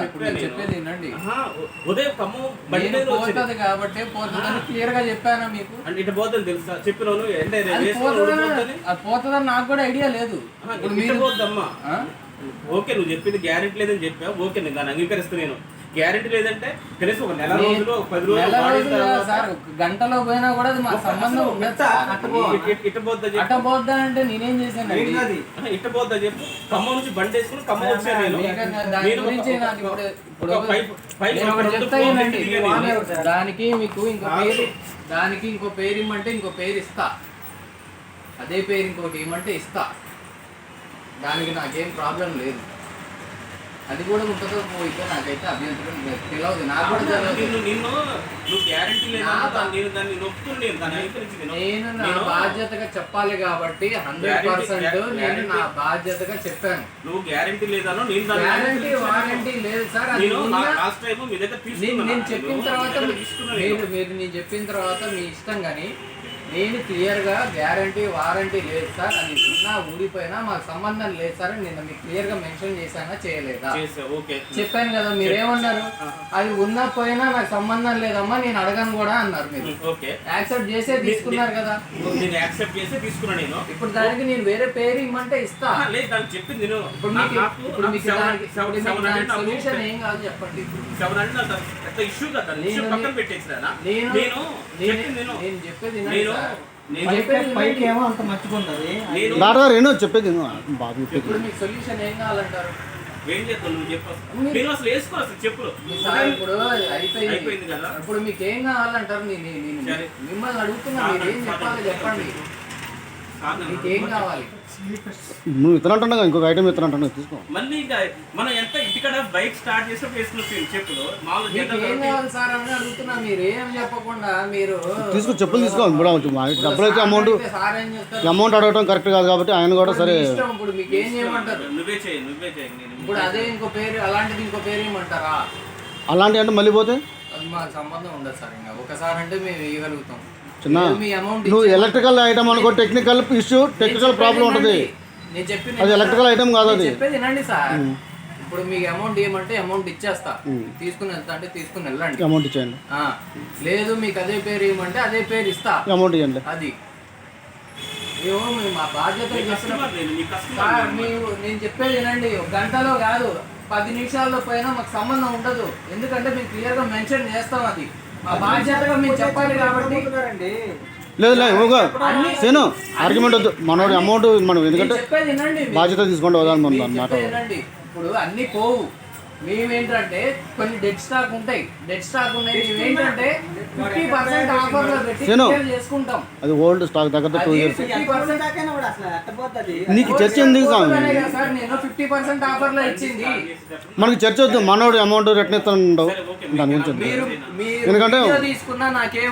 చెప్పేది వినండి. ఉదయం ఖమ్మం పోతుంది కాబట్టి పోతుందని క్లియర్ గా చెప్పానా మీకు? అంటే ఇటు పోతుంది తెలుసా చెప్పినాను. పోతుందని నాకు కూడా ఐడియా లేదు. పోద్దమ్మా ఓకే, నువ్వు చెప్పింది గ్యారెంటీ లేదని చెప్పావు. ఓకే, నేను దాన్ని అంగీకరిస్తున్నాను. గ్యారెంటీ లేదంటే కనీసం ఒక నెల రోజులు 10 రోజులు గంటలో పోయినా కూడా అది మా సంబంధం ఇట్టబోద్దా అంటే నేనేం చేశాను? ఇట్టబోద్దా చెప్పు. ఖమ్మం నుంచి బండి వేసుకుని ఖమ్మం వచ్చాను. దానికి మీకు ఇంకో పేరు ఇమ్మంటే ఇంకో పేరు ఇస్తా, అదే పేరు ఇంకోటి ఇమ్మంటే ఇస్తా. దానికి నాకేం ప్రాబ్లం లేదు. అది కూడా ఉంటుందో పోయితే నాకైతే అభ్యంతరం తెలియదు. నాకు కూడా నేను నా బాధ్యతగా చెప్పాలి కాబట్టి 100% నేను నా బాధ్యతగా చెప్పాను. నువ్వు గ్యారెంటీ లేదనో గ్యారెంటీ వారంటీ లేదు సార్. నేను చెప్పిన తర్వాత నేను చెప్పిన తర్వాత మీ ఇష్టం. కానీ నేను క్లియర్గా గ్యారంటీ వారంటీ లేదు సార్, అది ఉన్నా ఊడిపోయినా మాకు సంబంధం లేదు సార్ అని నేను మీకు క్లియర్గా మెన్షన్ చేశానా చేయలేదా? చెప్పాను కదా. మీరేమన్నారు? అది ఉన్నా పోయినా నాకు సంబంధం లేదమ్మా, నేను అడగను కూడా అన్నారు. మీరు యాక్సెప్ట్ చేసే తీసుకున్నారు కదా. ఇప్పుడు దానికి నేను వేరే పేరు ఇమ్మంటే ఇస్తా. ఇప్పుడు మీకు సొల్యూషన్ ఏం కాదు చెప్పండి. నేను చెప్పేది చెప్పేది ఇప్పుడు మీకు సొల్యూషన్ ఏం కావాలంటారు? ఇప్పుడు అయిపోయింది కదా. ఇప్పుడు మీకు ఏం కావాలంటారు? మిమ్మల్ని అడుగుతున్నా, మీరు ఏం చెప్పాలి చెప్పండి. మీకేం కావాలి? నువ్వు ఇతనంటున్నా ఇంకొక ఐటమ్ ఇతనంటున్నా తీసుకో. మళ్ళీ ఇంకా మనం ఎంత ఇంటికాడ బైక్ స్టార్ట్ చేసి వేసుకున్న చెప్పులు ఏం కావాలి సార్ అని అడుగుతున్నా. మీరు ఏం చెప్పకుండా మీరు తీసుకో, చెప్పులు తీసుకోవాలి. డబ్బులు అయితే అమౌంట్ అడగటం కరెక్ట్ కాదు కాబట్టి ఆయన కూడా సరే. ఇప్పుడు మీకు ఏం చేయమంటారు? నువ్వే చేయి. ఇప్పుడు అదే ఇంకో పేరు, అలాంటిది ఇంకో పేరు ఏమంటారా? అలాంటి అంటే మళ్ళీ పోతే అది మాకు సంబంధం ఉండదు సార్. ఇంకా ఒకసారి అంటే మేము ఇవ్వగలుగుతాం. చిన్న నువ్వు ఎలక్ట్రికల్ ఐటమ్ అనుకో, టెక్నికల్ ఇష్యూ, టెక్నికల్ ప్రాబ్లం ఉంటుంది. నేను చెప్పి అది ఎలక్ట్రికల్ ఐటమ్ కాదు. అది చెప్పేది వినండి సార్. ఇప్పుడు మీకు అమౌంట్ ఏమంటే అమౌంట్ ఇచ్చేస్తా, తీసుకుని వెళ్తా అంటే తీసుకుని వెళ్ళండి, అమౌంట్ ఇచ్చేయండి. లేదు మీకు అదే పేరు ఏమంటే అదే పేరు ఇస్తా, అమౌంట్ ఇవ్వండి. అది మా బాధ్యత. నేను చెప్పేది వినండి. గంటలో కాదు 10 నిమిషాల్లో పోయినా మాకు సంబంధం ఉండదు. ఎందుకంటే మేము క్లియర్గా మెన్షన్ చేస్తాం. అది మా బాధ్యతగా మేము చెప్పాలి కాబట్టి. లేదు సేను ఆర్గ్యుమెంట్ వద్దు. మనోడి అమౌంట్ మనం ఎందుకంటే బాధ్యత తీసుకోండి. ఇప్పుడు అన్ని పోవు. మేమేంటంటే కొన్ని డెడ్ స్టాక్ ఉంటాయి. మేమేంటంటే 50% ఆఫర్లో పెట్టి చేసుకుంటాం. అది ఓల్డ్ స్టాక్ దగ్గర 2 years. 50% నీకు చర్చ ఎందుకు సార్? నేను 50% ఆఫర్లో ఇచ్చింది. మనకి చర్చ వద్దు. మనోడి అమౌంట్ రిటర్న్ ఇస్తాను దాని గురించి. ఎందుకంటే తీసుకున్నా నాకేం